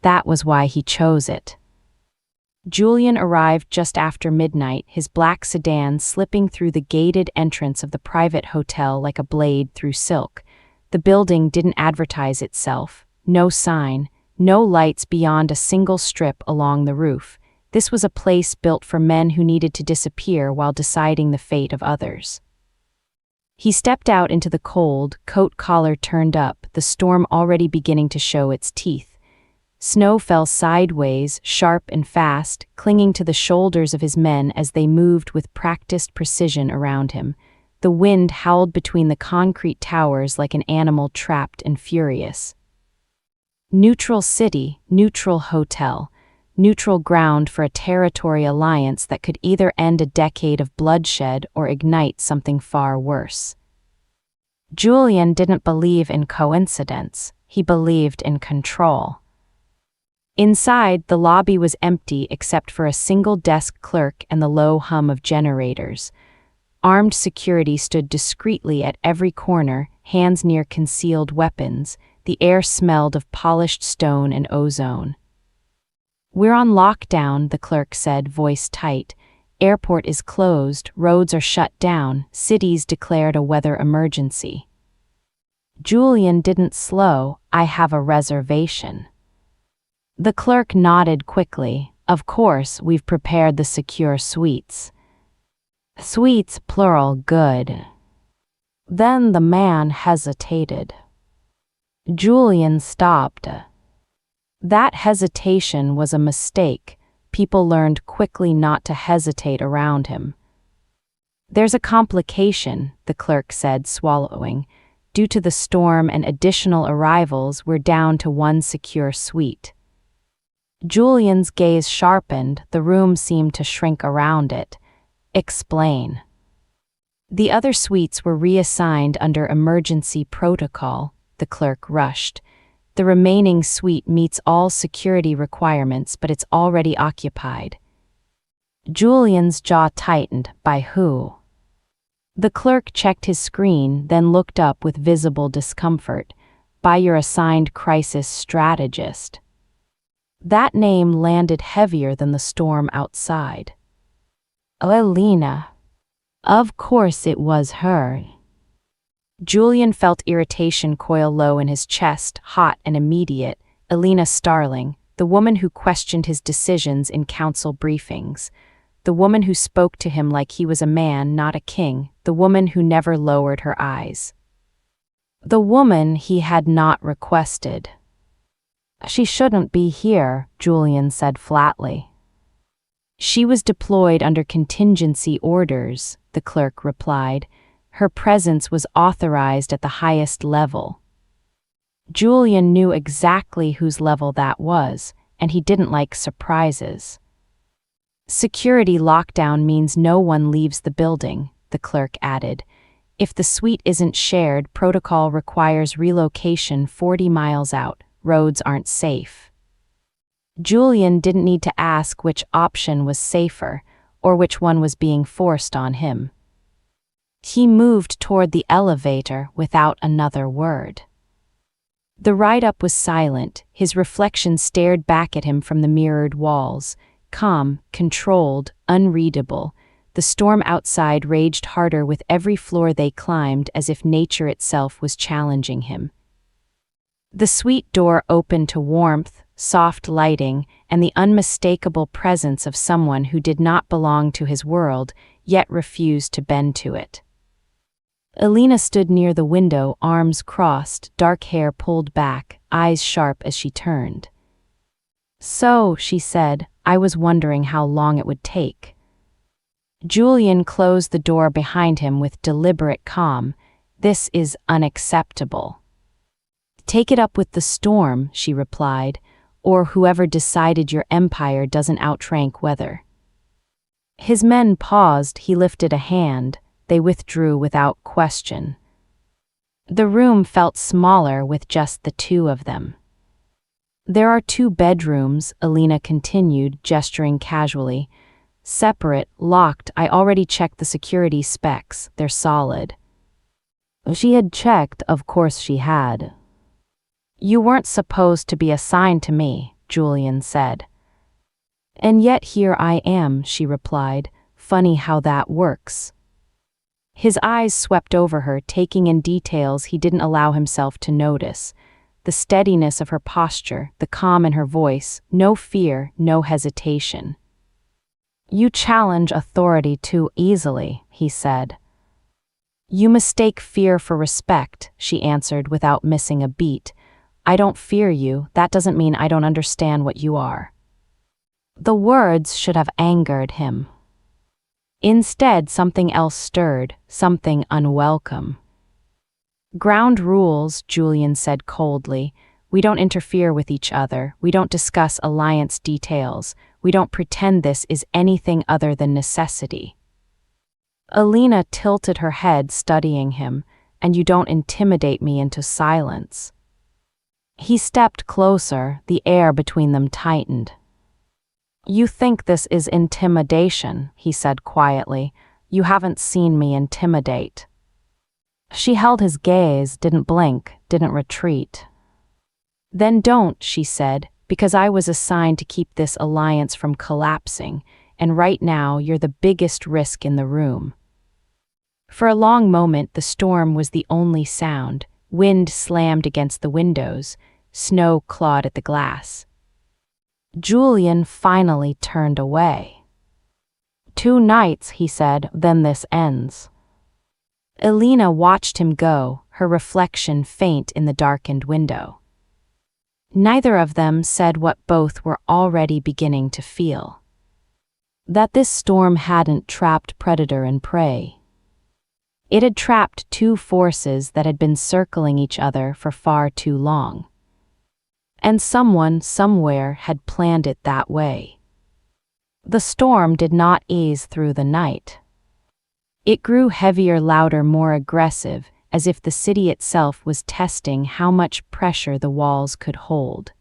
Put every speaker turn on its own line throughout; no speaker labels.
That was why he chose it. Julian arrived just after midnight, his black sedan slipping through the gated entrance of the private hotel like a blade through silk. The building didn't advertise itself. No sign, no lights beyond a single strip along the roof. This was a place built for men who needed to disappear while deciding the fate of others. He stepped out into the cold, coat collar turned up, the storm already beginning to show its teeth. Snow fell sideways, sharp and fast, clinging to the shoulders of his men as they moved with practiced precision around him. The wind howled between the concrete towers like an animal trapped and furious. Neutral city, neutral hotel, neutral ground for a territory alliance that could either end a decade of bloodshed or ignite something far worse. Julian didn't believe in coincidence, he believed in control. Inside, the lobby was empty except for a single desk clerk and the low hum of generators. Armed security stood discreetly at every corner, hands near concealed weapons. The air smelled of polished stone and ozone. "We're on lockdown," the clerk said, voice tight. "Airport is closed, roads are shut down, cities declared a weather emergency." Julian didn't slow. "I have a reservation." The clerk nodded quickly. "Of course, we've prepared the secure suites." Suites, plural, good. Then the man hesitated. Julian stopped. That hesitation was a mistake. People learned quickly not to hesitate around him. "There's a complication," the clerk said, swallowing. "Due to the storm and additional arrivals, we're down to one secure suite." Julian's gaze sharpened, the room seemed to shrink around it. "Explain." "The other suites were reassigned under emergency protocol," the clerk rushed. "The remaining suite meets all security requirements, but it's already occupied." Julian's jaw tightened. "By who?" The clerk checked his screen, then looked up with visible discomfort. "By your assigned crisis strategist." That name landed heavier than the storm outside. Elena. Of course it was her. Julian felt irritation coil low in his chest, hot and immediate. Elena Starling, the woman who questioned his decisions in council briefings. The woman who spoke to him like he was a man, not a king. The woman who never lowered her eyes. The woman he had not requested. "She shouldn't be here," Julian said flatly. "She was deployed under contingency orders," the clerk replied. "Her presence was authorized at the highest level." Julian knew exactly whose level that was, and he didn't like surprises. "Security lockdown means no one leaves the building," the clerk added. "If the suite isn't shared, protocol requires relocation 40 miles out. Roads aren't safe." Julian didn't need to ask which option was safer, or which one was being forced on him. He moved toward the elevator without another word. The ride-up was silent. His reflection stared back at him from the mirrored walls, calm, controlled, unreadable. The storm outside raged harder with every floor they climbed, as if nature itself was challenging him. The suite door opened to warmth, soft lighting, and the unmistakable presence of someone who did not belong to his world, yet refused to bend to it. Elena stood near the window, arms crossed, dark hair pulled back, eyes sharp as she turned. "So," she said, "I was wondering how long it would take." Julian closed the door behind him with deliberate calm. "This is unacceptable." "Take it up with the storm," she replied, "or whoever decided your empire doesn't outrank weather." His men paused. He lifted a hand. They withdrew without question. The room felt smaller with just the two of them. "There are 2 bedrooms," Elena continued, gesturing casually. "Separate, locked. I already checked the security specs. They're solid." She had checked, of course she had. "You weren't supposed to be assigned to me," Julian said. And yet here I am, she replied. Funny how that works. His eyes swept over her, taking in details he didn't allow himself to notice. The steadiness of her posture, the calm in her voice, no fear, no hesitation. You challenge authority too easily, he said. You mistake fear for respect, she answered without missing a beat. I don't fear you, that doesn't mean I don't understand what you are. The words should have angered him. Instead, something else stirred, something unwelcome. Ground rules, Julian said coldly. We don't interfere with each other. We don't discuss alliance details. We don't pretend this is anything other than necessity. Alina tilted her head, studying him, and you don't intimidate me into silence. He stepped closer, the air between them tightened. You think this is intimidation, he said quietly. You haven't seen me intimidate. She held his gaze, didn't blink, didn't retreat. Then don't, she said, because I was assigned to keep this alliance from collapsing, and right now you're the biggest risk in the room. For a long moment, the storm was the only sound. Wind slammed against the windows. Snow clawed at the glass. Julian finally turned away. 2 nights, he said, then this ends. Alina watched him go, her reflection faint in the darkened window. Neither of them said what both were already beginning to feel. That this storm hadn't trapped predator and prey. It had trapped 2 forces that had been circling each other for far too long. And someone, somewhere, had planned it that way. The storm did not ease through the night. It grew heavier, louder, more aggressive, as if the city itself was testing how much pressure the walls could hold.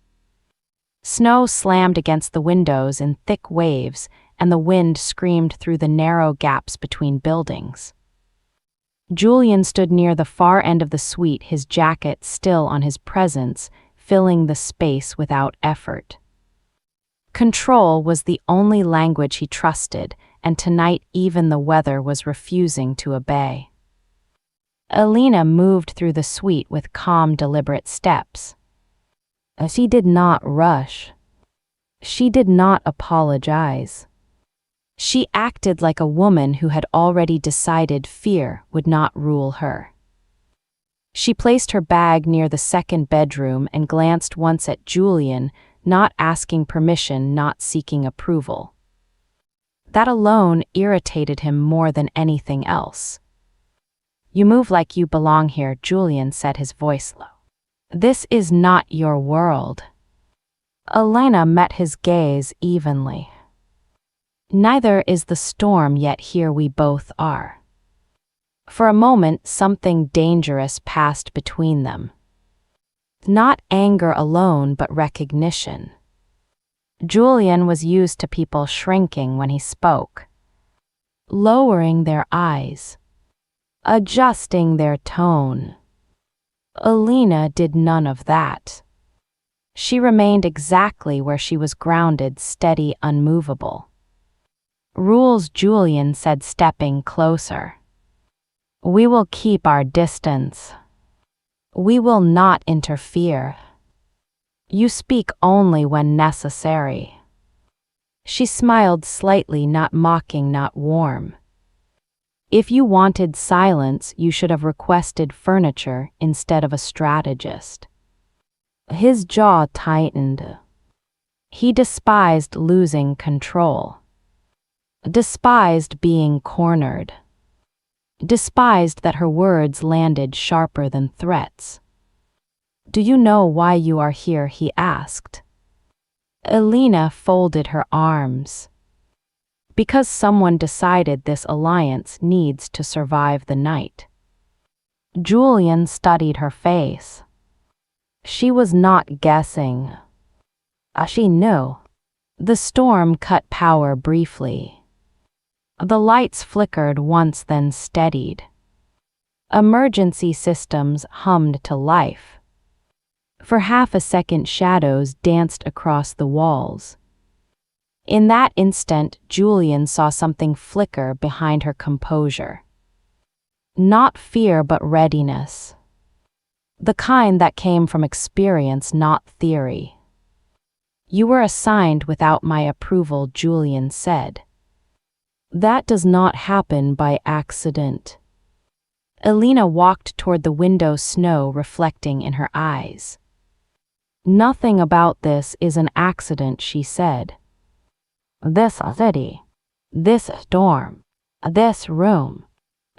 Snow slammed against the windows in thick waves, and the wind screamed through the narrow gaps between buildings. Julian stood near the far end of the suite, his jacket still on his presence, filling the space without effort. Control was the only language he trusted, and tonight even the weather was refusing to obey. Alina moved through the suite with calm, deliberate steps. She did not rush. She did not apologize. She acted like a woman who had already decided fear would not rule her. She placed her bag near the second bedroom and glanced once at Julian, not asking permission, not seeking approval. That alone irritated him more than anything else. You move like you belong here, Julian said, his voice low. This is not your world. Alina met his gaze evenly. Neither is the storm, yet here we both are. For a moment, something dangerous passed between them. Not anger alone, but recognition. Julian was used to people shrinking when he spoke, lowering their eyes, adjusting their tone. Alina did none of that. She remained exactly where she was, grounded, steady, unmovable. Rules, Julian said, stepping closer. We will keep our distance. We will not interfere. You speak only when necessary. She smiled slightly, not mocking, not warm. If you wanted silence, you should have requested furniture instead of a strategist. His jaw tightened. He despised losing control. Despised being cornered. Despised that her words landed sharper than threats. Do you know why you are here? He asked. Alina folded her arms. Because someone decided this alliance needs to survive the night. Julian studied her face. She was not guessing. She knew. The storm cut power briefly. The lights flickered once, then steadied. Emergency systems hummed to life. For half a second, shadows danced across the walls. In that instant, Julian saw something flicker behind her composure. Not fear, but readiness. The kind that came from experience, not theory. "You were assigned without my approval," Julian said. "That does not happen by accident." Elena walked toward the window, snow reflecting in her eyes. "Nothing about this is an accident," she said. "This city, this storm, this room."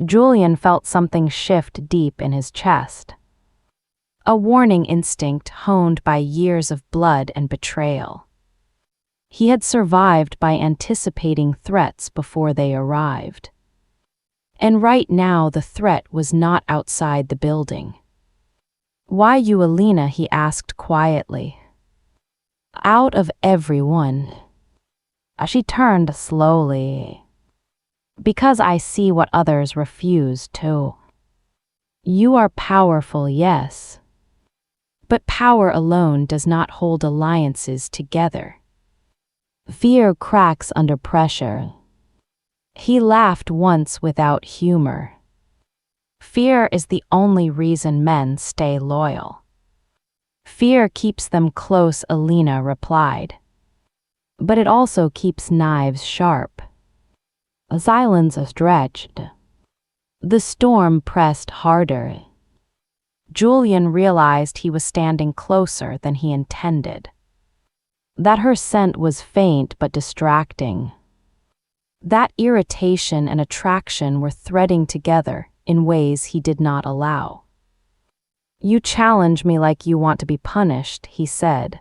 Julian felt something shift deep in his chest. A warning instinct honed by years of blood and betrayal. He had survived by anticipating threats before they arrived. And right now the threat was not outside the building. "Why you, Elena?" he asked quietly. "Out of everyone." She turned slowly. "Because I see what others refuse to." "You are powerful, yes. But power alone does not hold alliances together. Fear cracks under pressure." He laughed once without humor. "Fear is the only reason men stay loyal." "Fear keeps them close," Elena replied. "But it also keeps knives sharp." Silence stretched. The storm pressed harder. Julian realized he was standing closer than he intended. That her scent was faint but distracting. That irritation and attraction were threading together in ways he did not allow. "You challenge me like you want to be punished," he said.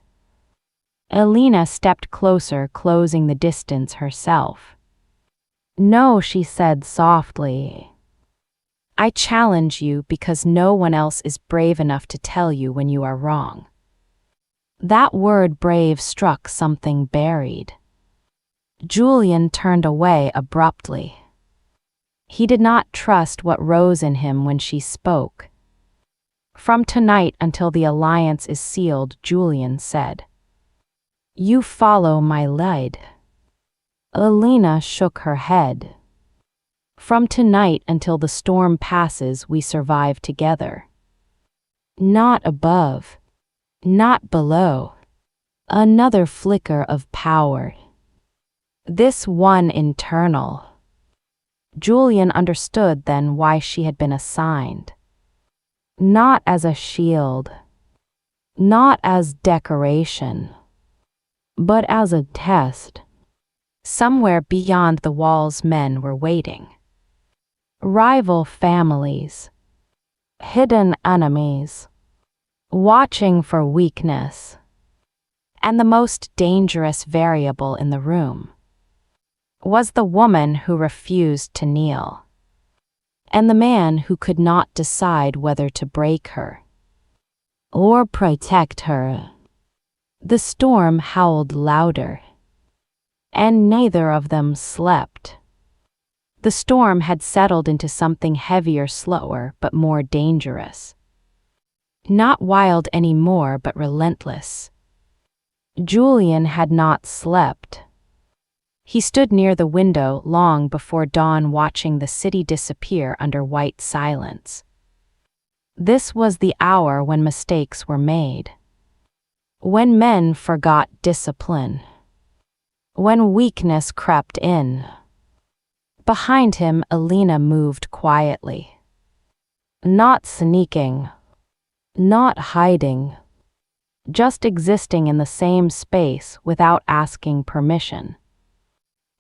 Elena stepped closer, closing the distance herself. "No," she said softly. "I challenge you because no one else is brave enough to tell you when you are wrong." That word brave struck something buried. Julian turned away abruptly. He did not trust what rose in him when she spoke. "From tonight until the alliance is sealed," Julian said. "You follow my lead." Elena shook her head. "From tonight until the storm passes, we survive together. Not above, not below." Another flicker of power. This one internal. Julian understood then why she had been assigned. Not as a shield, not as decoration, but as a test. Somewhere beyond the walls, men were waiting. Rival families, hidden enemies, watching for weakness. And the most dangerous variable in the room was the woman who refused to kneel, and the man who could not decide whether to break her or protect her. The storm howled louder, and neither of them slept. The storm had settled into something heavier, slower, but more dangerous. Not wild anymore, but relentless. Julian had not slept. He stood near the window long before dawn, watching the city disappear under white silence. This was the hour when mistakes were made. When men forgot discipline. When weakness crept in. Behind him, Elena moved quietly. Not sneaking. Not hiding. Just existing in the same space without asking permission.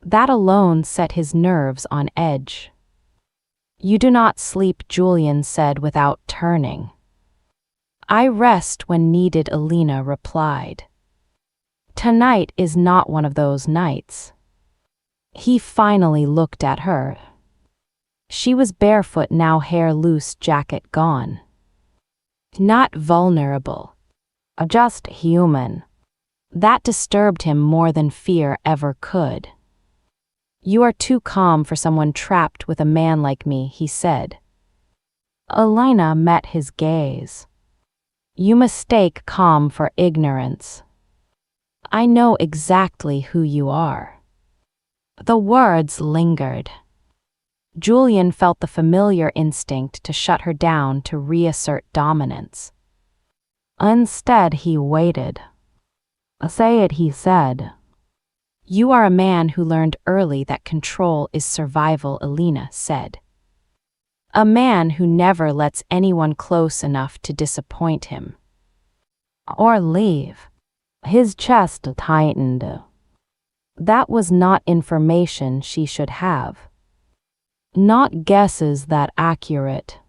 That alone set his nerves on edge. "You do not sleep," Julian said without turning. "I rest when needed," Elena replied. "Tonight is not one of those nights." He finally looked at her. She was barefoot now, hair loose, jacket gone. Not vulnerable. Just human. That disturbed him more than fear ever could. "You are too calm for someone trapped with a man like me," he said. Elena met his gaze. You mistake calm for ignorance. I know exactly who you are. The words lingered. Julian felt the familiar instinct to shut her down to reassert dominance. Instead, he waited. Say it, he said. You are a man who learned early that control is survival, Alina said. A man who never lets anyone close enough to disappoint him. Or leave. His chest tightened. That was not information she should have. Not guesses that accurate.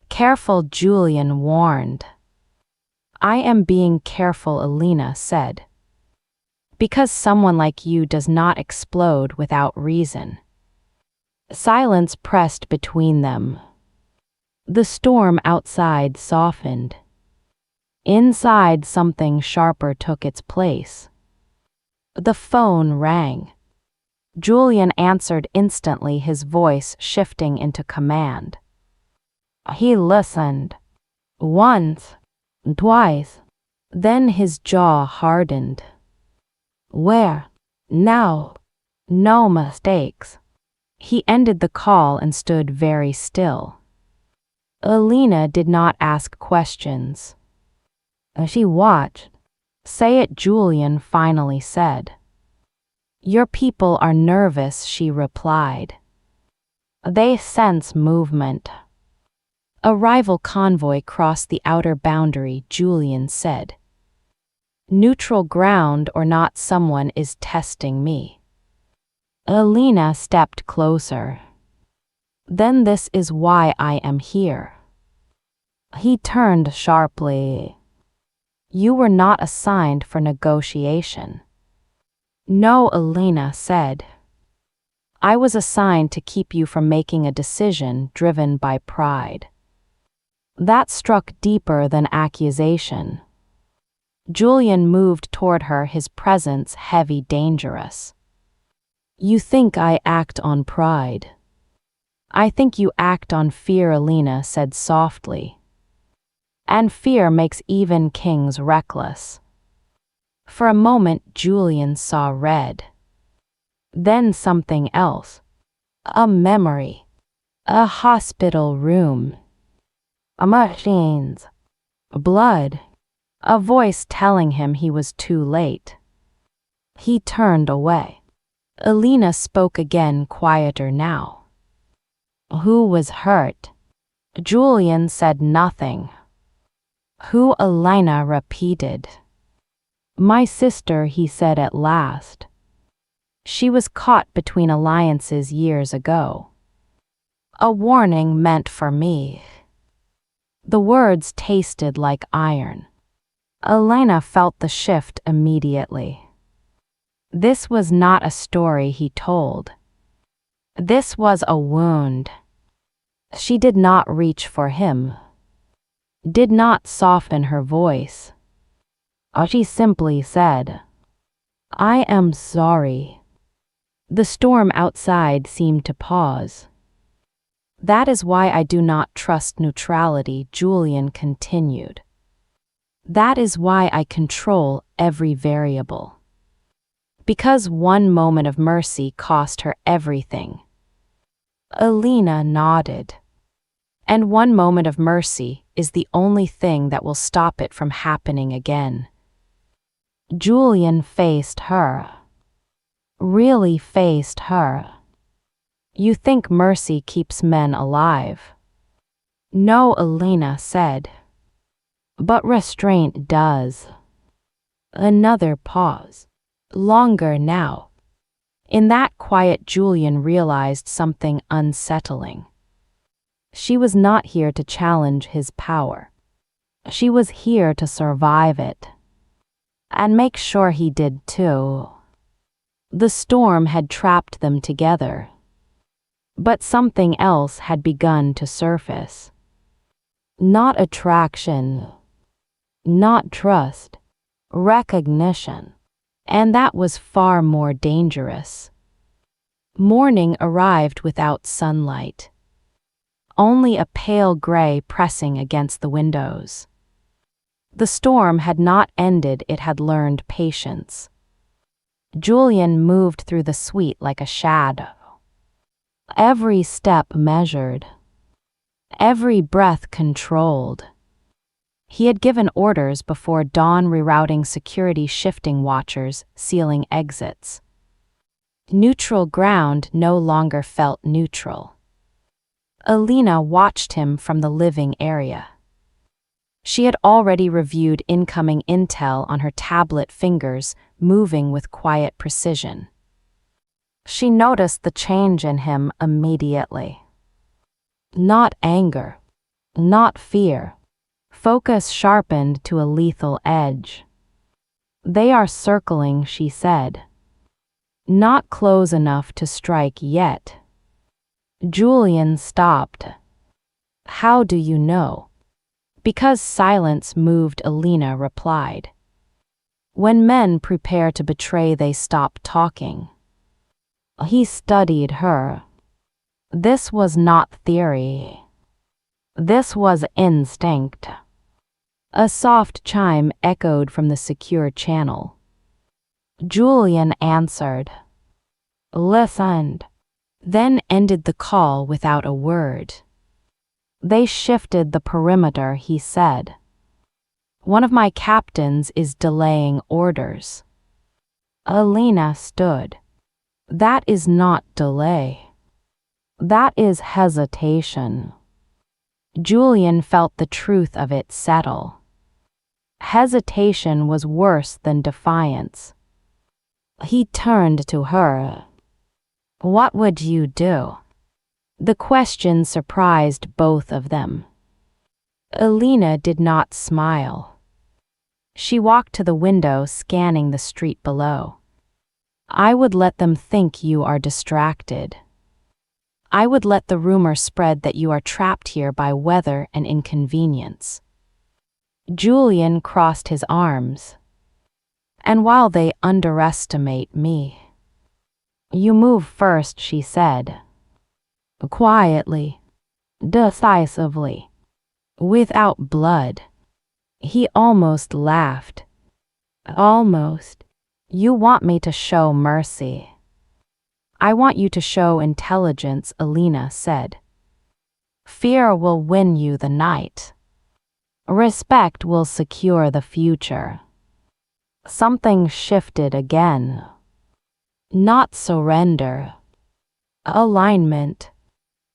Careful, Julian warned. I am being careful, Alina said. Because someone like you does not explode without reason. Silence pressed between them. The storm outside softened. Inside, something sharper took its place. The phone rang. Julian answered instantly, his voice shifting into command. He listened. Once, twice. Then his jaw hardened. Where? Now. No mistakes. He ended the call and stood very still. Alina did not ask questions. She watched. Say it, Julian finally said. Your people are nervous, she replied. They sense movement. A rival convoy crossed the outer boundary, Julian said. Neutral ground or not, someone is testing me. Alina stepped closer. Then this is why I am here. He turned sharply. You were not assigned for negotiation. No, Alina said. I was assigned to keep you from making a decision driven by pride. That struck deeper than accusation. Julian moved toward her, his presence heavy, dangerous. You think I act on pride. I think you act on fear, Alina said softly. And fear makes even kings reckless. For a moment, Julian saw red. Then something else. A memory. A hospital room. Machines. Blood. A voice telling him he was too late. He turned away. Alina spoke again, quieter now. Who was hurt? Julian said nothing. Who? Alina repeated. My sister, he said at last. She was caught between alliances years ago. A warning meant for me. The words tasted like iron. Alina felt the shift immediately. This was not a story he told. This was a wound. She did not reach for him. Did not soften her voice. She simply said, I am sorry. The storm outside seemed to pause. That is why I do not trust neutrality, Julian continued. That is why I control every variable. Because one moment of mercy cost her everything. Alina nodded. And one moment of mercy is the only thing that will stop it from happening again. Julian faced her. Really faced her. You think mercy keeps men alive? No, Alina said. But restraint does. Another pause. Longer now. In that quiet, Julian realized something unsettling. She was not here to challenge his power. She was here to survive it. And make sure he did too. The storm had trapped them together. But something else had begun to surface. Not attraction. Not trust. Recognition. And that was far more dangerous. Morning arrived without sunlight. Only a pale gray pressing against the windows. The storm had not ended, it had learned patience. Julian moved through the suite like a shadow. Every step measured. Every breath controlled. He had given orders before dawn, rerouting security, shifting watchers, sealing exits. Neutral ground no longer felt neutral. Alina watched him from the living area. She had already reviewed incoming intel on her tablet, fingers moving with quiet precision. She noticed the change in him immediately. Not anger, not fear. Focus sharpened to a lethal edge. They are circling, she said. Not close enough to strike yet. Julian stopped. How do you know? Because silence moved, Alina replied. When men prepare to betray, they stop talking. He studied her. This was not theory. This was instinct. A soft chime echoed from the secure channel. Julian answered. Listened. Then ended the call without a word. They shifted the perimeter, he said. One of my captains is delaying orders. Alina stood. That is not delay. That is hesitation. Julian felt the truth of it settle. Hesitation was worse than defiance. He turned to her. What would you do? The question surprised both of them. Alina did not smile. She walked to the window, scanning the street below. I would let them think you are distracted. I would let the rumor spread that you are trapped here by weather and inconvenience. Julian crossed his arms. And while they underestimate me. You move first, she said. Quietly. Decisively. Without blood. He almost laughed. Almost. You want me to show mercy. I want you to show intelligence, Alina said. Fear will win you the night. Respect will secure the future. Something shifted again. Not surrender. Alignment.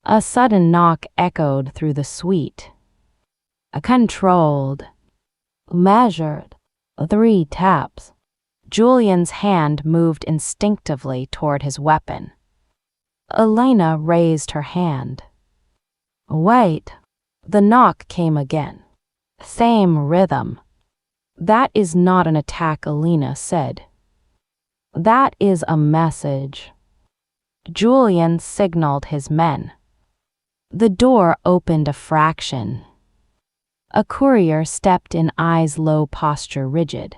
A sudden knock echoed through the suite. Controlled. Measured. 3 taps. Julian's hand moved instinctively toward his weapon. Alina raised her hand. Wait. The knock came again. Same rhythm. That is not an attack, Alina said. That is a message. Julian signaled his men. The door opened a fraction. A courier stepped in, eyes low, posture rigid.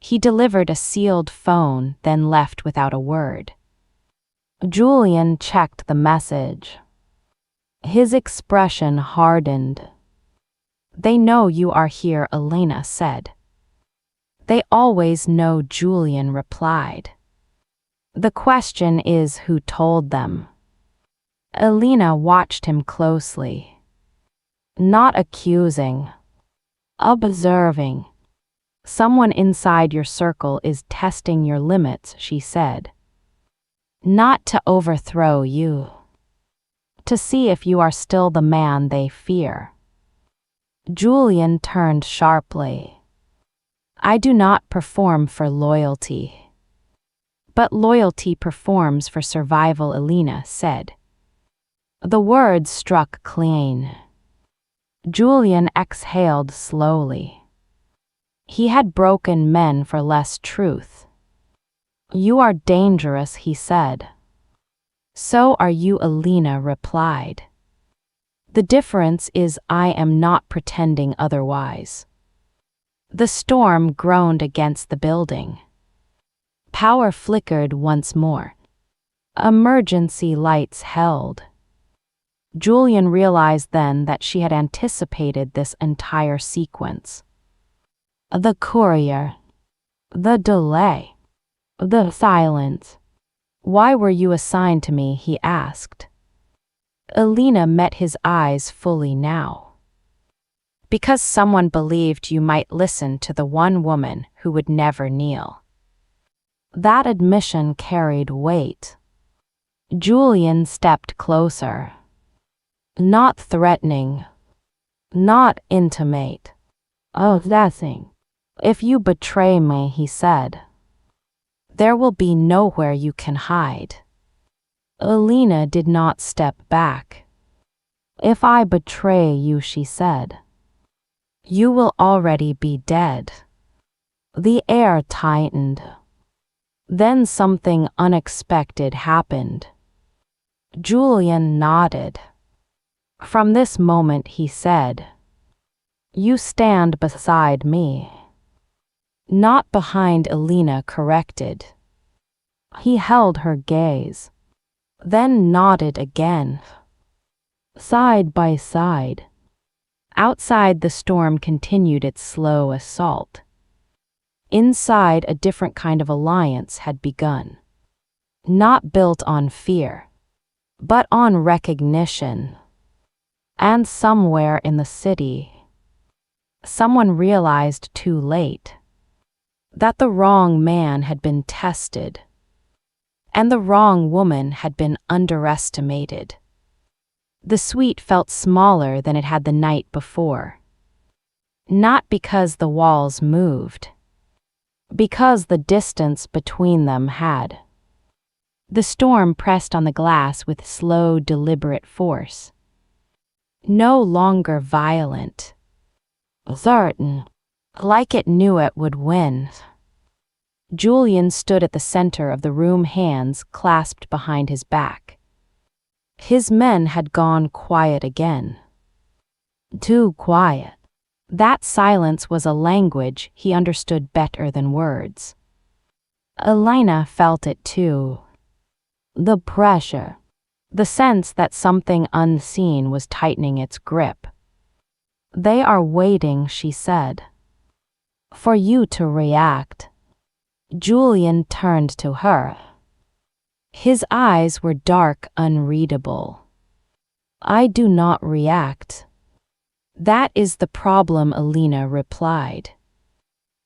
He delivered a sealed phone, then left without a word. Julian checked the message. His expression hardened. They know you are here, Alina said. They always know, Julian replied. The question is who told them. Alina watched him closely. Not accusing. Observing. Someone inside your circle is testing your limits, she said. Not to overthrow you. To see if you are still the man they fear. Julian turned sharply. I do not perform for loyalty. But loyalty performs for survival, Alina said. The words struck clean. Julian exhaled slowly. He had broken men for less truth. You are dangerous, he said. So are you, Alina replied. The difference is I am not pretending otherwise. The storm groaned against the building. Power flickered once more. Emergency lights held. Julian realized then that she had anticipated this entire sequence. The courier. The delay. The silence. Why were you assigned to me? He asked. Alina met his eyes fully now. Because someone believed you might listen to the one woman who would never kneel. That admission carried weight. Julian stepped closer. Not threatening. Not intimate. Assessing. If you betray me, he said, there will be nowhere you can hide. Alina did not step back. If I betray you, she said, you will already be dead. The air tightened. Then something unexpected happened. Julian nodded. From this moment, he said, you stand beside me. Not behind, Alina corrected. He held her gaze, then nodded again. Side by side. Outside, the storm continued its slow assault. Inside, a different kind of alliance had begun. Not built on fear, but on recognition. And somewhere in the city, someone realized too late that the wrong man had been tested, and the wrong woman had been underestimated. The suite felt smaller than it had the night before. Not because the walls moved, because the distance between them had. The storm pressed on the glass with slow, deliberate force. No longer violent. Certain. Like it knew it would win. Julian stood at the center of the room, hands clasped behind his back. His men had gone quiet again. Too quiet. That silence was a language he understood better than words. Alina felt it too. The pressure. The sense that something unseen was tightening its grip. They are waiting, she said, for you to react. Julian turned to her. His eyes were dark, unreadable. I do not react. That is the problem, Alina replied.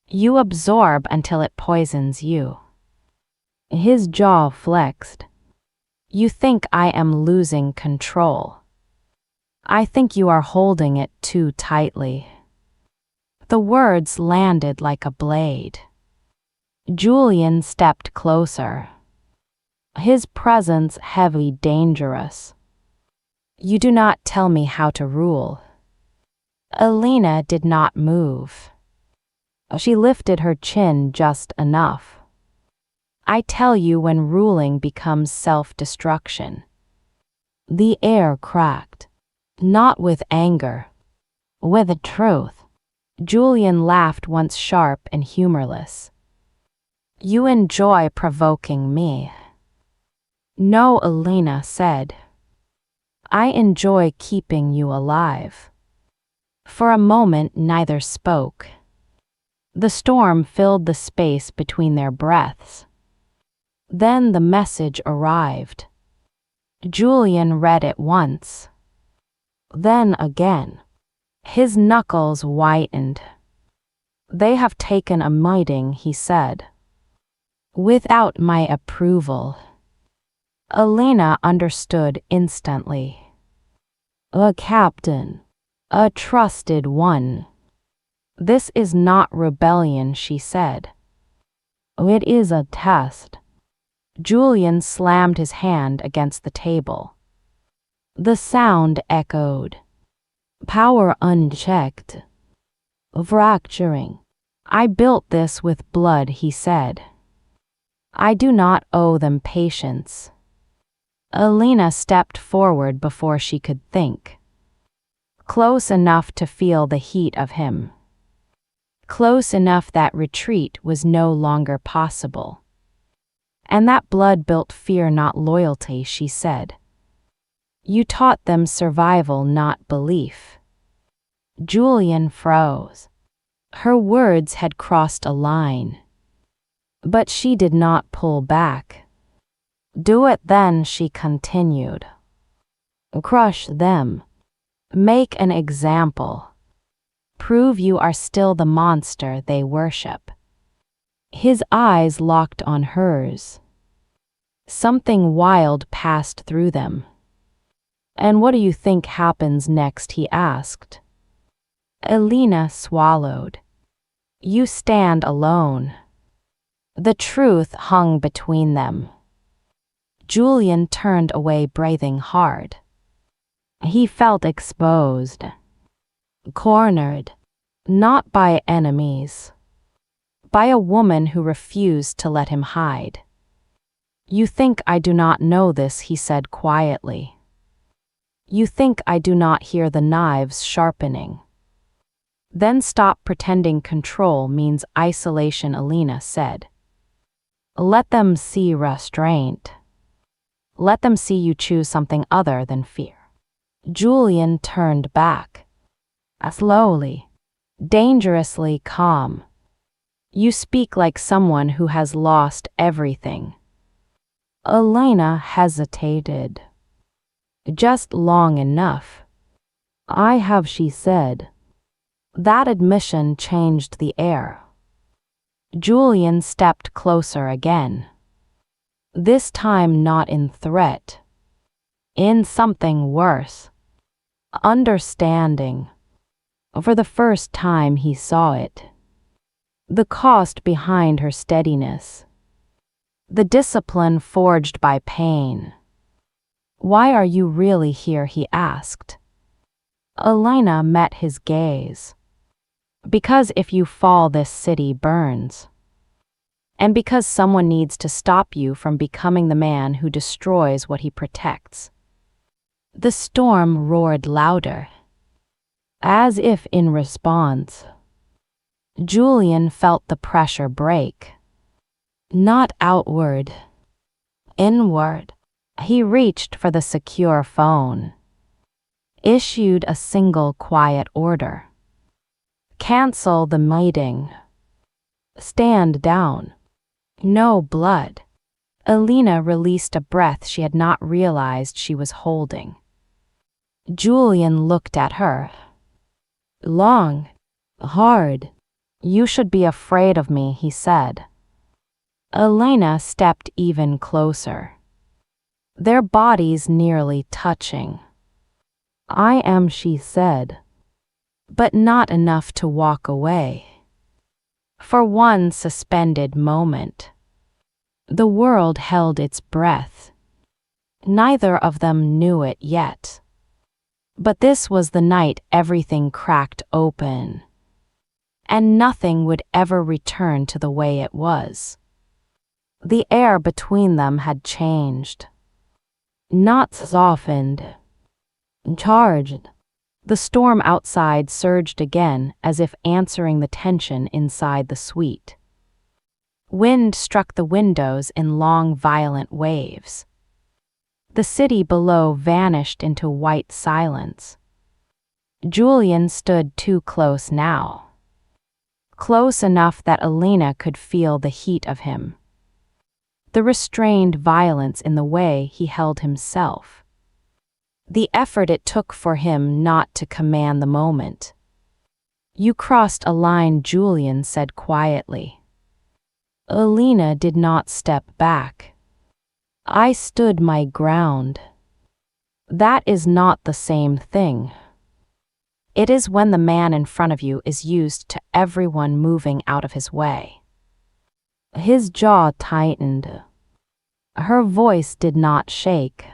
You absorb until it poisons you. His jaw flexed. You think I am losing control. I think you are holding it too tightly. The words landed like a blade. Julian stepped closer. His presence heavy, dangerous. You do not tell me how to rule. Alina did not move. She lifted her chin just enough. I tell you when ruling becomes self-destruction. The air cracked. Not with anger. With the truth. Julian laughed, once sharp and humorless. You enjoy provoking me. No, Alina said. I enjoy keeping you alive. For a moment, neither spoke. The storm filled the space between their breaths. Then the message arrived. Julian read it once. Then again. His knuckles whitened. They have taken a meeting, he said. Without my approval. Alina understood instantly. A captain. A trusted one. This is not rebellion, she said. It is a test. Julian slammed his hand against the table. The sound echoed. Power unchecked. Fracturing. I built this with blood, he said. I do not owe them patience. Alina stepped forward before she could think. Close enough to feel the heat of him. Close enough that retreat was no longer possible. And that blood built fear, not loyalty, she said. You taught them survival, not belief. Julian froze. Her words had crossed a line. But she did not pull back. Do it then, she continued. Crush them. Make an example. Prove you are still the monster they worship. His eyes locked on hers. Something wild passed through them. And what do you think happens next? He asked. Elena swallowed. You stand alone. The truth hung between them. Julian turned away, breathing hard. He felt exposed. Cornered. Not by enemies. By a woman who refused to let him hide. You think I do not know this, he said quietly. You think I do not hear the knives sharpening. Then stop pretending control means isolation, Elena said. Let them see restraint. Let them see you choose something other than fear. Julian turned back. Slowly. Dangerously calm. You speak like someone who has lost everything. Elena hesitated. Just long enough. I have, she said. That admission changed the air. Julian stepped closer again. This time not in threat. In something worse. Understanding. For the first time he saw it. The cost behind her steadiness. The discipline forged by pain. Why are you really here? He asked. Elena met his gaze. Because if you fall, this city burns. And because someone needs to stop you from becoming the man who destroys what he protects. The storm roared louder. As if in response. Julian felt the pressure break. Not outward. Inward. He reached for the secure phone. Issued a single quiet order. Cancel the meeting. Stand down. No blood. Elena released a breath she had not realized she was holding. Julian looked at her. Long. Hard. You should be afraid of me, he said. Elena stepped even closer. Their bodies nearly touching. I am, she said. But not enough to walk away. For one suspended moment. The world held its breath. Neither of them knew it yet. But this was the night everything cracked open. And nothing would ever return to the way it was. The air between them had changed. Not softened. Charged. The storm outside surged again as if answering the tension inside the suite. Wind struck the windows in long, violent waves. The city below vanished into white silence. Julian stood too close now. Close enough that Elena could feel the heat of him. The restrained violence in the way he held himself. The effort it took for him not to command the moment. You crossed a line, Julian said quietly. Elena did not step back. I stood my ground. That is not the same thing. It is when the man in front of you is used to everyone moving out of his way. His jaw tightened. Her voice did not shake.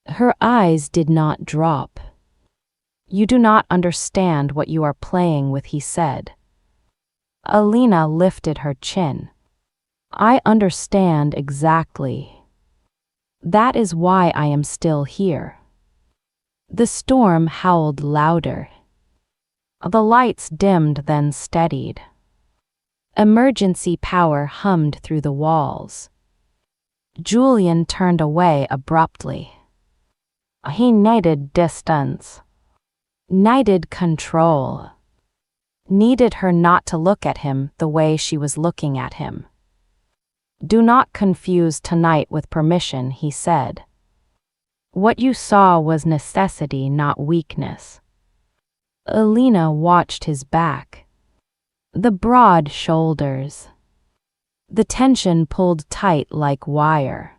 Her eyes did not drop. You do not understand what you are playing with, he said. Elena lifted her chin. I understand exactly. That is why I am still here. The storm howled louder. The lights dimmed, then steadied. Emergency power hummed through the walls. Julian turned away abruptly. He needed distance. Needed control. needed her not to look at him the way she was looking at him. "Do not confuse tonight with permission," he said. "What you saw was necessity, not weakness." Alina watched his back. The broad shoulders. The tension pulled tight like wire.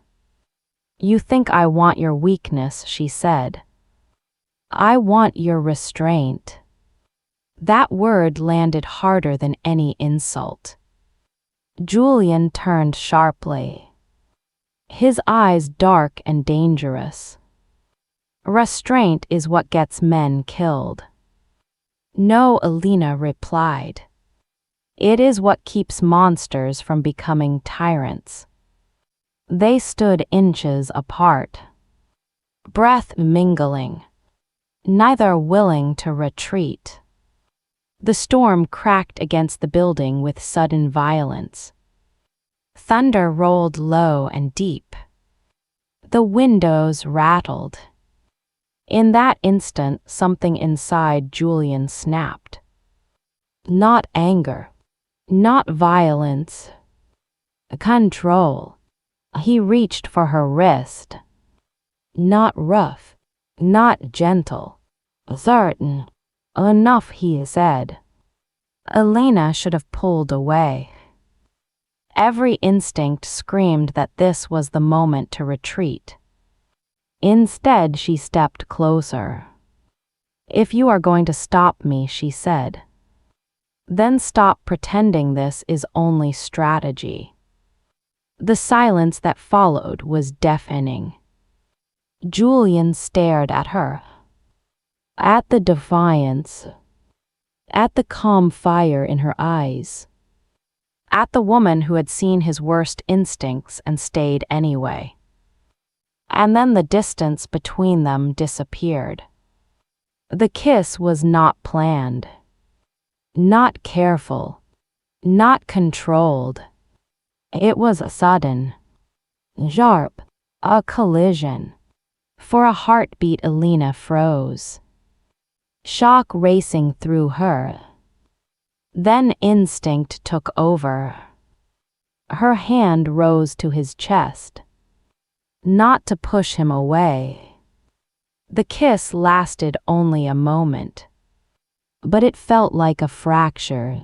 "You think I want your weakness," she said. "I want your restraint." That word landed harder than any insult. Julian turned sharply. His eyes dark and dangerous. "Restraint is what gets men killed." "No," Alina replied. "It is what keeps monsters from becoming tyrants." They stood inches apart, breath mingling, neither willing to retreat. The storm cracked against the building with sudden violence. Thunder rolled low and deep. The windows rattled. In that instant, something inside Julian snapped. Not anger, not violence, control. He reached for her wrist. Not rough, not gentle, certain. "Enough," he said. Alina should have pulled away. Every instinct screamed that this was the moment to retreat. Instead, she stepped closer. "If you are going to stop me," she said, "then stop pretending this is only strategy." The silence that followed was deafening. Julian stared at her. At the defiance. At the calm fire in her eyes. At the woman who had seen his worst instincts and stayed anyway. And then the distance between them disappeared. The kiss was not planned. Not careful. Not controlled. It was sudden. Sharp. A collision. For a heartbeat, Alina froze. Shock racing through her. Then instinct took over. Her hand rose to his chest. Not to push him away. The kiss lasted only a moment. But it felt like a fracture.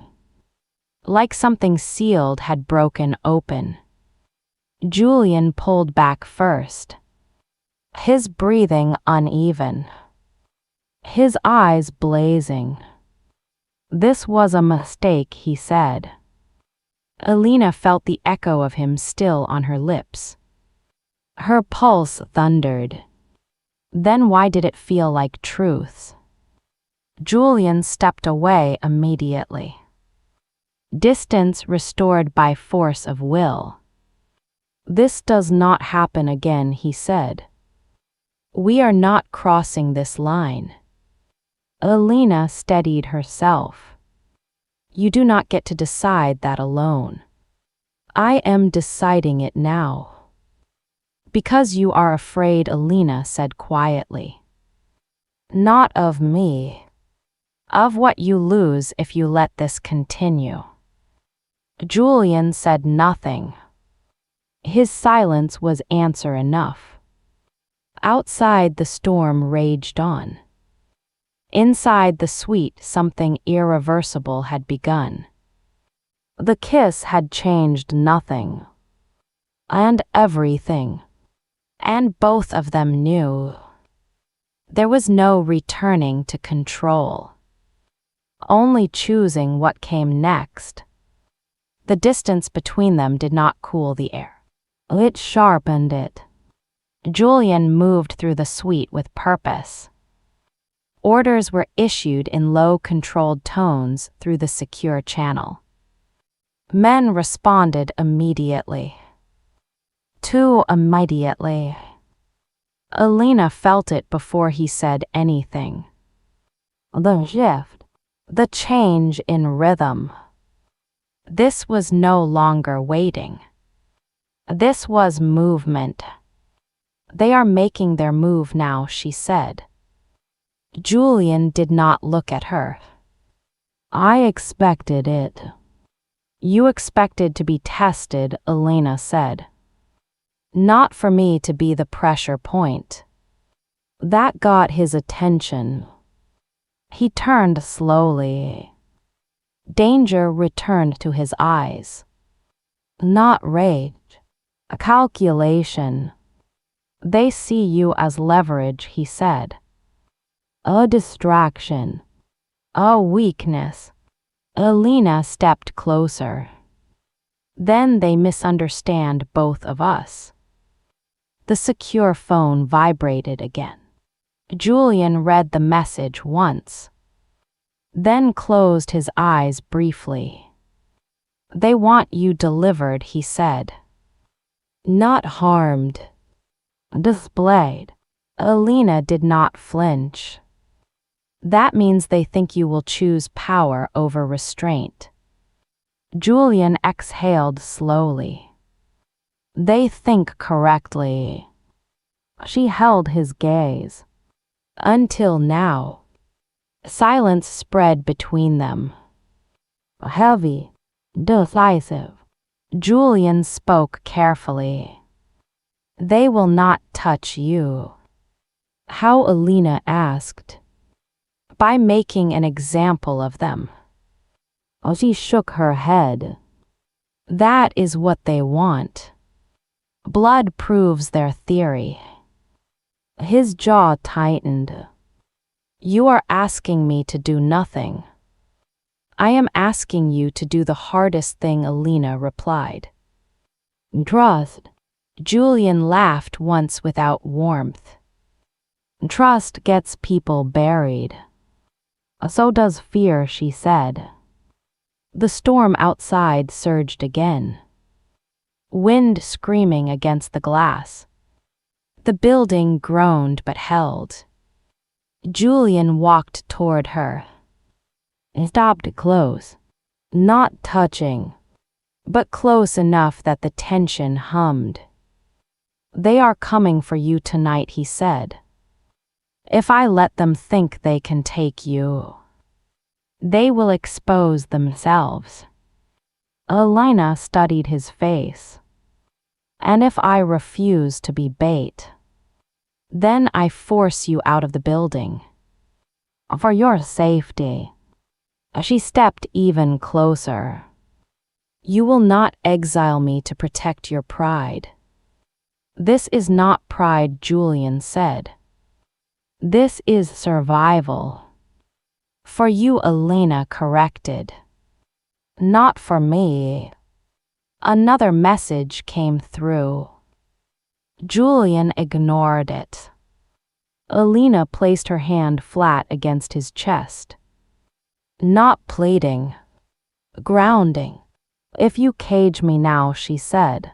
Like something sealed had broken open. Julian pulled back first. His breathing uneven. His eyes blazing. "This was a mistake," he said. Alina felt the echo of him still on her lips. Her pulse thundered. Then why did it feel like truth? Julian stepped away immediately. Distance restored by force of will. "This does not happen again," he said. "We are not crossing this line." Alina steadied herself. "You do not get to decide that alone. I am deciding it now." "Because you are afraid," Alina said quietly. "Not of me. Of what you lose if you let this continue." Julian said nothing. His silence was answer enough. Outside, the storm raged on. Inside the suite, something irreversible had begun. The kiss had changed nothing. And everything. And both of them knew. There was no returning to control. Only choosing what came next. The distance between them did not cool the air. It sharpened it. Julian moved through the suite with purpose. Orders were issued in low, controlled tones through the secure channel. Men responded immediately. Too immediately. Alina felt it before he said anything. The shift. The change in rhythm. This was no longer waiting. This was movement. "They are making their move now," she said. Julian did not look at her. I expected it. You expected to be tested, Elena said. Not for me to be the pressure point. That got his attention. He turned slowly. Danger returned to his eyes. Not rage. A calculation. They see you as leverage, he said. A distraction. A weakness. Elena stepped closer. Then they misunderstand both of us. The secure phone vibrated again. Julian read the message once, then closed his eyes briefly. They want you delivered, he said. Not harmed. Displayed. Elena did not flinch. That means they think you will choose power over restraint. Julian exhaled slowly. They think correctly. She held his gaze. Until now. Silence spread between them. Heavy. Decisive. Julian spoke carefully. They will not touch you. How? Elena asked. By making an example of them. She shook her head. That is what they want. Blood proves their theory. His jaw tightened. You are asking me to do nothing. I am asking you to do the hardest thing, Elena replied. Trust. Julian laughed once without warmth. Trust gets people buried. So does fear, she said. The storm outside surged again. Wind screaming against the glass. The building groaned but held. Julian walked toward her. He stopped close. Not touching, but close enough that the tension hummed. They are coming for you tonight, he said. If I let them think they can take you, they will expose themselves. Elena studied his face. And if I refuse to be bait, then I force you out of the building. For your safety. She stepped even closer. You will not exile me to protect your pride. This is not pride, Julian said. This is survival. For you, Elena corrected. Not for me. Another message came through. Julian ignored it. Elena placed her hand flat against his chest. Not pleading. Grounding. If you cage me now, she said.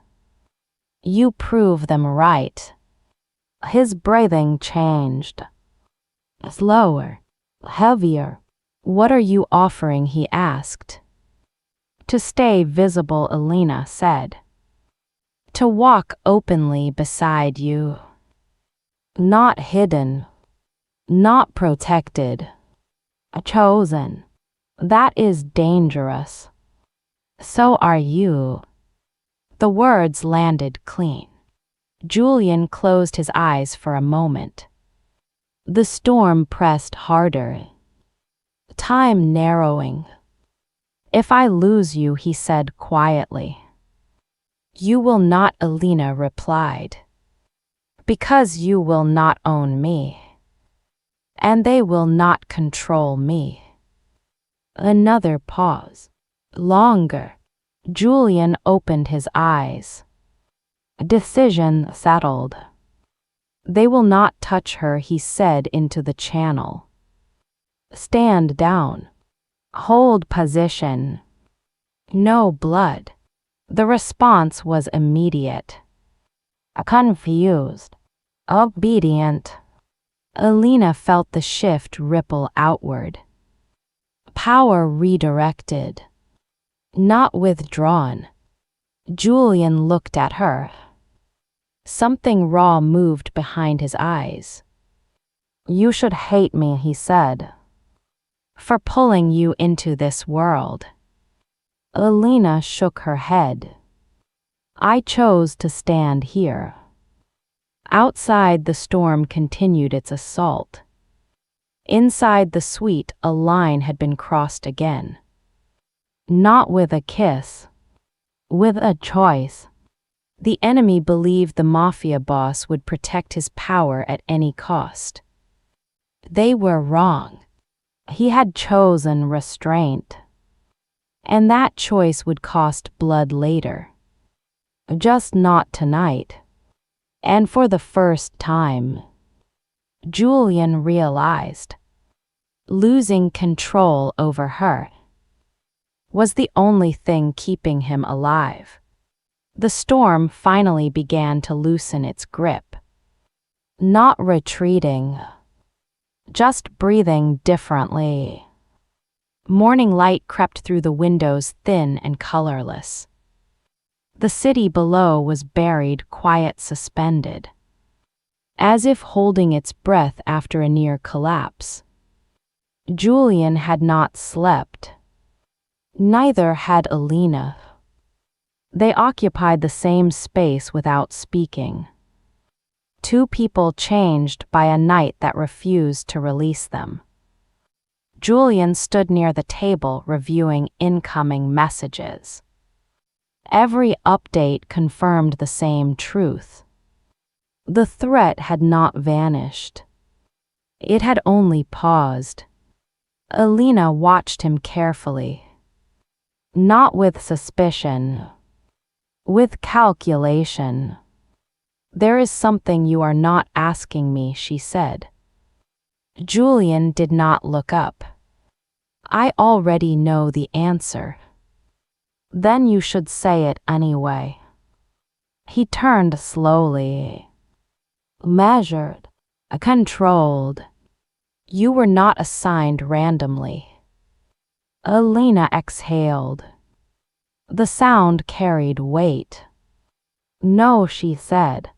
You prove them right. His breathing changed. Slower. Heavier. What are you offering? He asked. To stay visible, Elena said. To walk openly beside you. Not hidden. Not protected. Chosen. That is dangerous. So are you. The words landed clean. Julian closed his eyes for a moment. The storm pressed harder. Time narrowing. If I lose you, he said quietly. You will not, Elena replied. Because you will not own me. And they will not control me. Another pause. Longer. Julian opened his eyes. Decision settled. They will not touch her, he said into the channel. Stand down. Hold position. No blood. The response was immediate. Confused. Obedient. Elena felt the shift ripple outward. Power redirected. Not withdrawn. Julian looked at her. Something raw moved behind his eyes. You should hate me, he said. For pulling you into this world. Alina shook her head. I chose to stand here. Outside, the storm continued its assault. Inside the suite, a line had been crossed again. Not with a kiss. With a choice. The enemy believed the Mafia boss would protect his power at any cost. They were wrong. He had chosen restraint. And that choice would cost blood later. Just not tonight. And for the first time, Julian realized losing control over her was the only thing keeping him alive. The storm finally began to loosen its grip. Not retreating, just breathing differently. Morning light crept through the windows, thin and colorless. The city below was buried, quiet, suspended, as if holding its breath after a near collapse. Julian had not slept. Neither had Alina. They occupied the same space without speaking. Two people changed by a night that refused to release them. Julian stood near the table reviewing incoming messages. Every update confirmed the same truth. The threat had not vanished. It had only paused. Alina watched him carefully. Not with suspicion. With calculation. There is something you are not asking me, she said. Julian did not look up. I already know the answer. Then you should say it anyway. He turned slowly. Measured. Controlled. You were not assigned randomly. Alina exhaled. The sound carried weight. No, she said.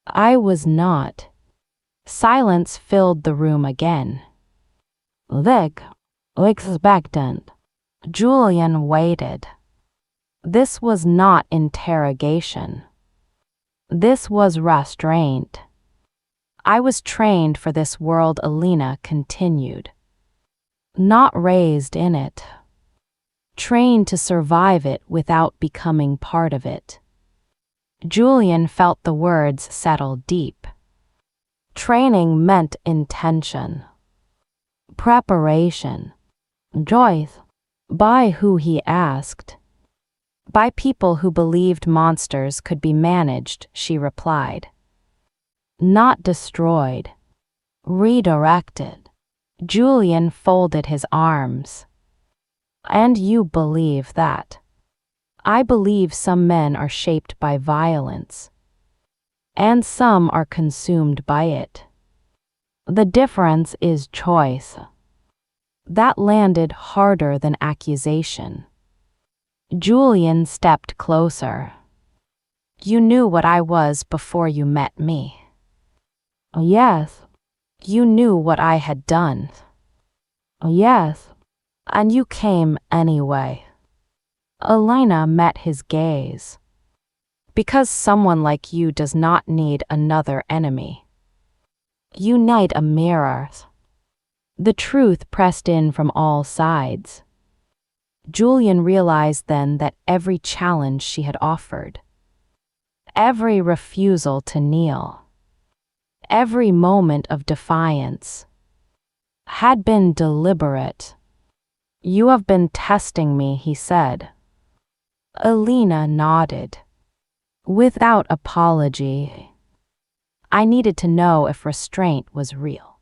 I was not. Silence filled the room again. Vic, expectant. Julian waited. This was not interrogation. This was restraint. I was trained for this world, Alina continued. Not raised in it. Trained to survive it without becoming part of it. Julian felt the words settle deep. Training meant intention. Preparation. Choice. By who, he asked. By people who believed monsters could be managed, she replied. Not destroyed. Redirected. Julian folded his arms. And you believe that? I believe some men are shaped by violence. And some are consumed by it. The difference is choice. That landed harder than accusation. Julian stepped closer. You knew what I was before you met me. Yes. You knew what I had done. Yes. And you came anyway. Alina met his gaze. Because someone like you does not need another enemy. You need a mirror. The truth pressed in from all sides. Julian realized then that every challenge she had offered, every refusal to kneel, every moment of defiance, had been deliberate. You have been testing me, he said. Alina nodded. Without apology. I needed to know if restraint was real,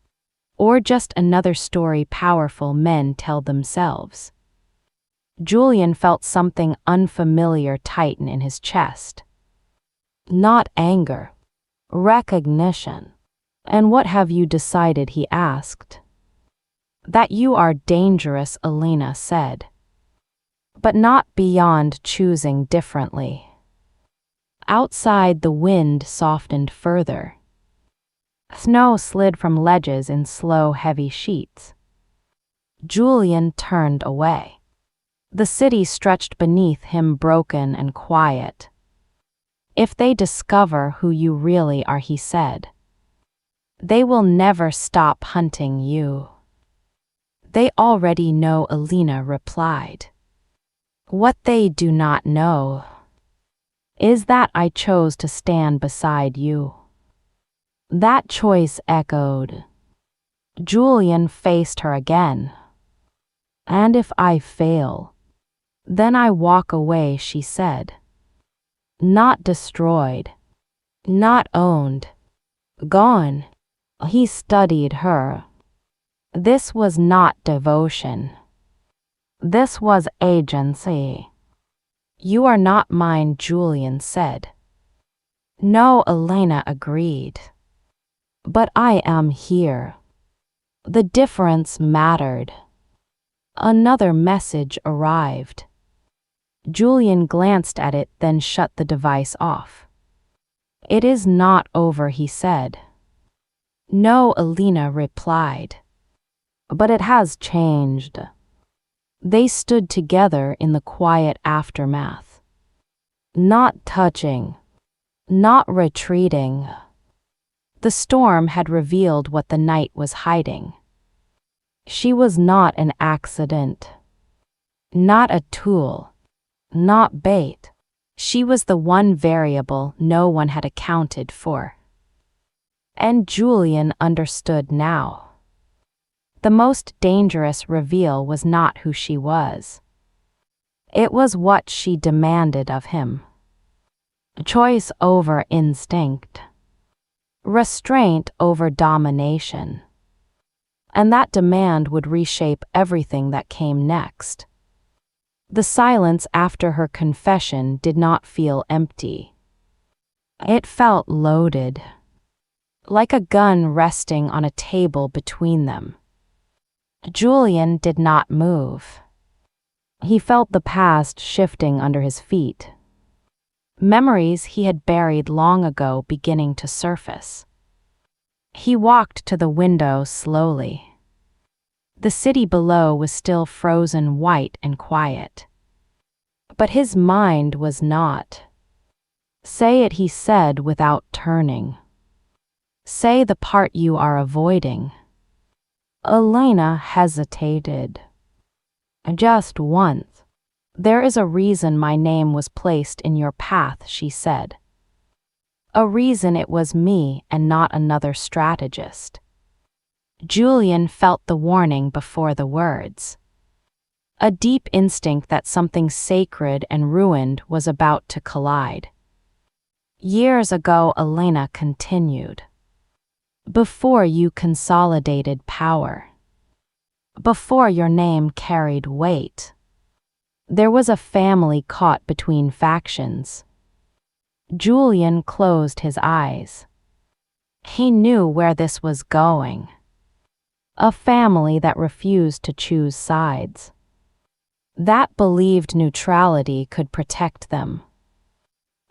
or just another story powerful men tell themselves. Julian felt something unfamiliar tighten in his chest. Not anger. Recognition. And what have you decided, he asked. That you are dangerous, Alina said. But not beyond choosing differently. Outside, the wind softened further. Snow slid from ledges in slow, heavy sheets. Julian turned away. The city stretched beneath him, broken and quiet. If they discover who you really are, he said, they will never stop hunting you. They already know, Elena replied. What they do not know is that I chose to stand beside you. That choice echoed. Julian faced her again. And if I fail, then I walk away, she said. Not destroyed, not owned, gone. He studied her. This was not devotion. This was agency. You are not mine, Julian said. No, Elena agreed. But I am here. The difference mattered. Another message arrived. Julian glanced at it, then shut the device off. It is not over, he said. No, Elena replied. But it has changed. They stood together in the quiet aftermath. Not touching. Not retreating. The storm had revealed what the night was hiding. She was not an accident. Not a tool. Not bait. She was the one variable no one had accounted for. And Julian understood now. The most dangerous reveal was not who she was. It was what she demanded of him. Choice over instinct. Restraint over domination. And that demand would reshape everything that came next. The silence after her confession did not feel empty. It felt loaded, like a gun resting on a table between them. Julian did not move. He felt the past shifting under his feet. Memories he had buried long ago beginning to surface. He walked to the window slowly. The city below was still frozen white and quiet. But his mind was not. Say it, he said without turning. Say the part you are avoiding. Elena hesitated. Just once. There is a reason my name was placed in your path, she said. A reason it was me and not another strategist. Julian felt the warning before the words. A deep instinct that something sacred and ruined was about to collide. Years ago, Elena continued. Before you consolidated power. Before your name carried weight. There was a family caught between factions. Julian closed his eyes. He knew where this was going. A family that refused to choose sides. That believed neutrality could protect them.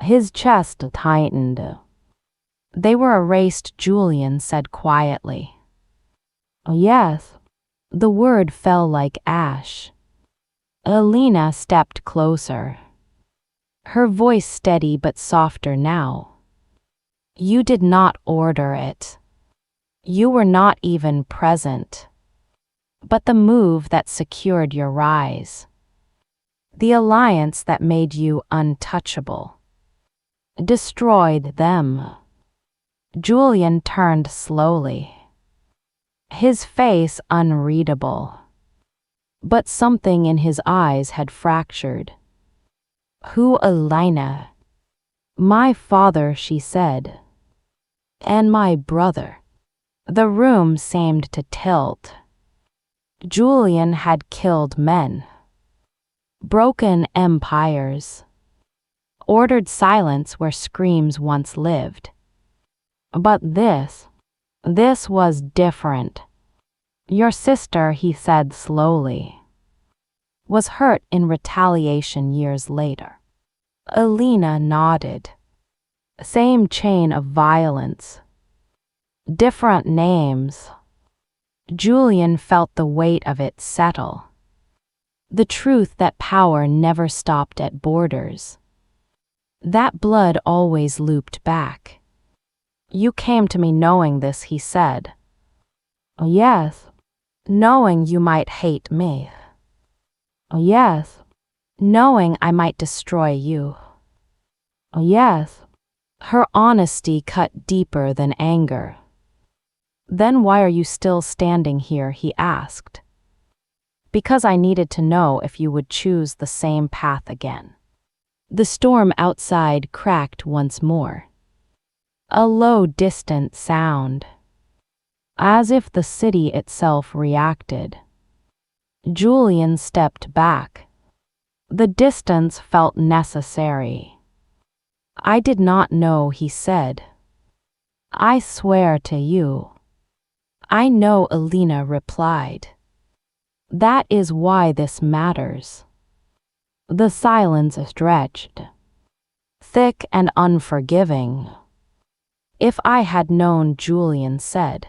His chest tightened. They were erased, Julian said quietly. Yes. The word fell like ash. Elena stepped closer. Her voice steady but softer now. You did not order it. You were not even present. But the move that secured your rise. The alliance that made you untouchable. Destroyed them. Julian turned slowly. His face unreadable. But something in his eyes had fractured. Who, Elena? My father, she said. And my brother. The room seemed to tilt. Julian had killed men. Broken empires. Ordered silence where screams once lived. But this was different. Your sister, he said slowly, was hurt in retaliation years later. Elena nodded. Same chain of violence. Different names. Julian felt the weight of it settle. The truth that power never stopped at borders. That blood always looped back. "You came to me knowing this," he said. "Oh, yes. Knowing you might hate me. Oh, yes. Knowing I might destroy you. Oh, yes." Her honesty cut deeper than anger. "Then why are you still standing here?" he asked. "Because I needed to know if you would choose the same path again." The storm outside cracked once more. A low, distant sound. As if the city itself reacted. Julian stepped back. The distance felt necessary. "I did not know," he said. "I swear to you." "I know," Elena replied. "That is why this matters." The silence stretched. Thick and unforgiving. "If I had known," Julian said.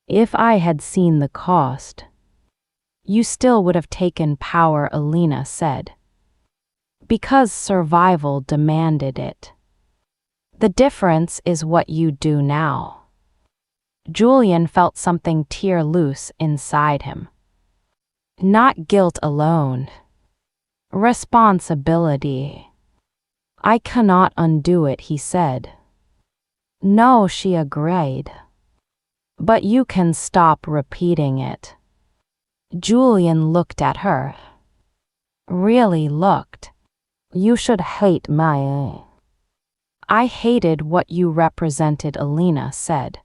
"If I had seen the cost." "You still would have taken power," Elena said. "Because survival demanded it. The difference is what you do now." Julian felt something tear loose inside him. Not guilt alone. Responsibility. "I cannot undo it," he said. "No," she agreed. "But you can stop repeating it." Julian looked at her. Really looked. "You should hate my." "I hated what you represented," Elena said.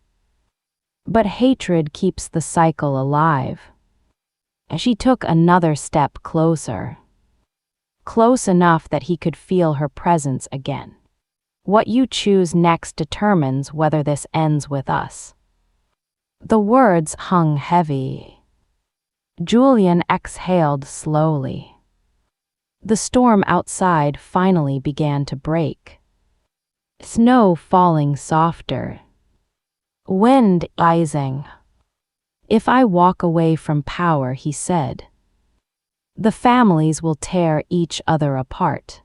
"But hatred keeps the cycle alive." She took another step closer. Close enough that he could feel her presence again. "What you choose next determines whether this ends with us." The words hung heavy. Julian exhaled slowly. The storm outside finally began to break. Snow falling softer. Wind rising. "If I walk away from power," he said, "the families will tear each other apart."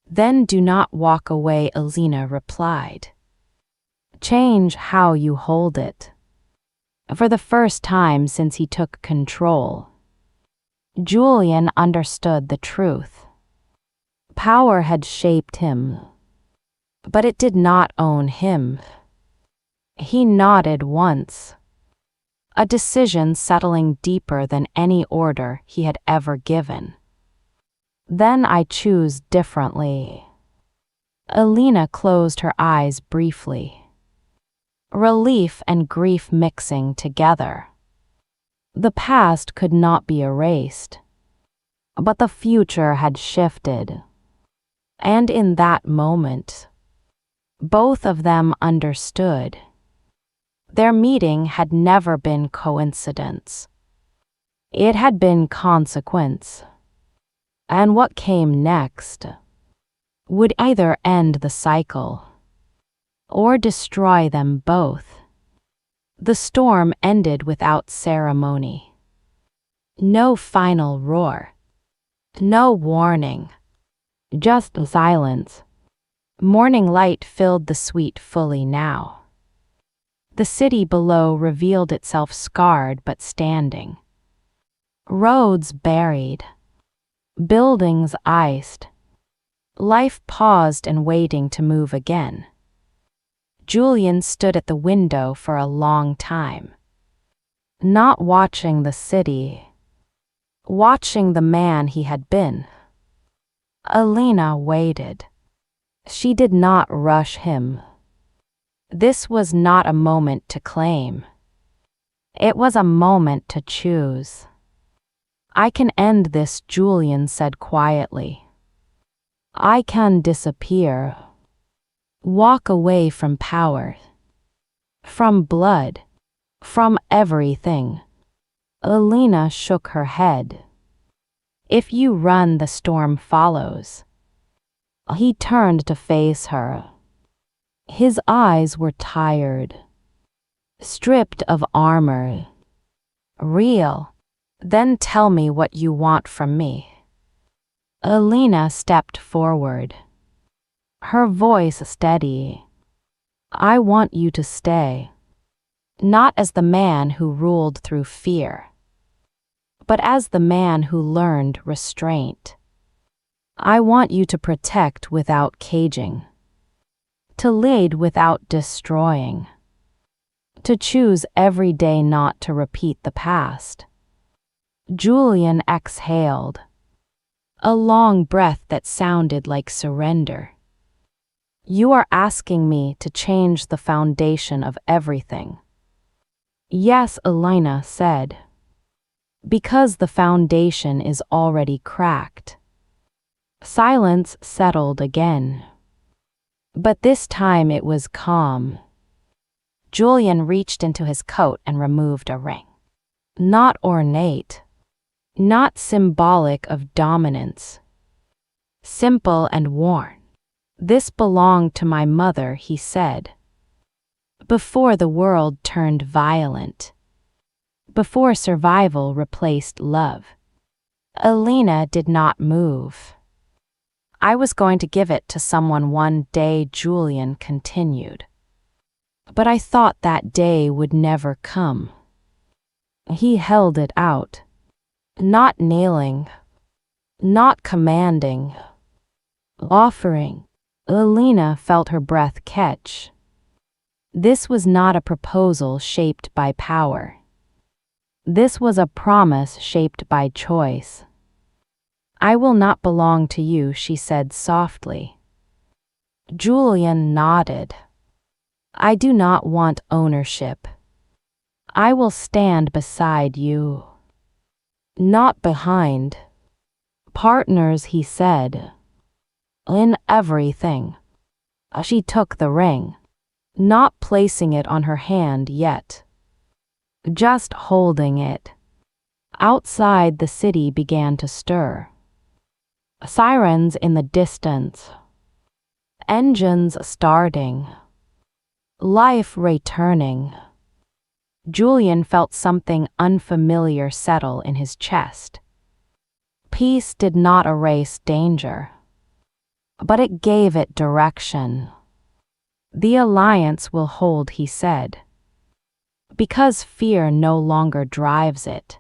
"Then do not walk away," Elena replied. "Change how you hold it." For the first time since he took control, Julian understood the truth. Power had shaped him, but it did not own him. He nodded once. A decision settling deeper than any order he had ever given. "Then I choose differently." Elena closed her eyes briefly. Relief and grief mixing together. The past could not be erased. But the future had shifted. And in that moment, both of them understood. Their meeting had never been coincidence. It had been consequence. And what came next would either end the cycle or destroy them both. The storm ended without ceremony. No final roar. No warning. Just silence. Morning light filled the suite fully now. The city below revealed itself scarred but standing. Roads buried. Buildings iced. Life paused and waiting to move again. Julian stood at the window for a long time. Not watching the city. Watching the man he had been. Elena waited. She did not rush him. This was not a moment to claim. It was a moment to choose. "I can end this," Julian said quietly. "I can disappear. Walk away from power. From blood. From everything." Elena shook her head. "If you run, the storm follows." He turned to face her. His eyes were tired. stripped of armor. Real. Then tell me what you want from me. Elena stepped forward, her voice steady. I want you to stay. Not as the man who ruled through fear, but as the man who learned restraint. I want you to protect without caging, to lead without destroying, to choose every day not to repeat the past. Julian exhaled, a long breath that sounded like surrender. You are asking me to change the foundation of everything. Yes, Elena said. Because the foundation is already cracked. Silence settled again. But this time it was calm. Julian reached into his coat and removed a ring. Not ornate. Not symbolic of dominance. Simple and worn. This belonged to my mother, he said. Before the world turned violent. Before survival replaced love. Elena did not move. I was going to give it to someone one day, Julian continued. But I thought that day would never come. He held it out. Not nailing. Not commanding. Offering. Elena felt her breath catch. This was not a proposal shaped by power. This was a promise shaped by choice. I will not belong to you, she said softly. Julian nodded. I do not want ownership. I will stand beside you. Not behind. Partners, he said. In everything. She took the ring, not placing it on her hand yet. Just holding it. Outside, the city began to stir. Sirens in the distance. Engines starting. Life returning. Julian felt something unfamiliar settle in his chest. Peace did not erase danger, but it gave it direction. The alliance will hold, he said, because fear no longer drives it.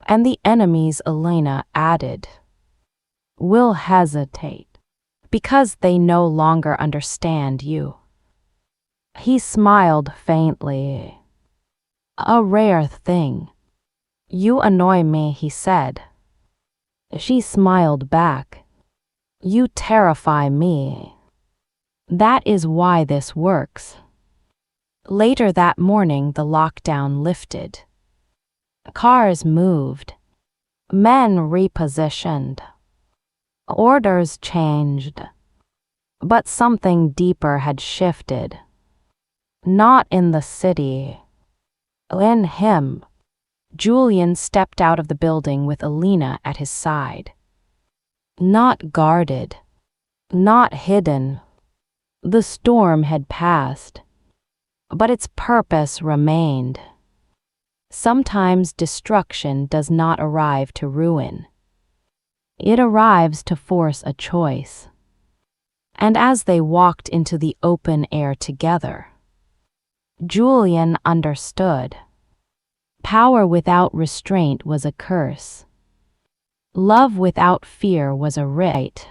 And the enemies, Elena added, will hesitate, because they no longer understand you. He smiled faintly. A rare thing. You annoy me, he said. She smiled back. You terrify me. That is why this works. Later that morning, the lockdown lifted. Cars moved. Men repositioned. Orders changed. But something deeper had shifted. Not in the city. In him. Julian stepped out of the building with Elena at his side. Not guarded. Not hidden. The storm had passed. But its purpose remained. Sometimes destruction does not arrive to ruin. It arrives to force a choice. And as they walked into the open air together, Julian understood. Power without restraint was a curse. Love without fear was a right.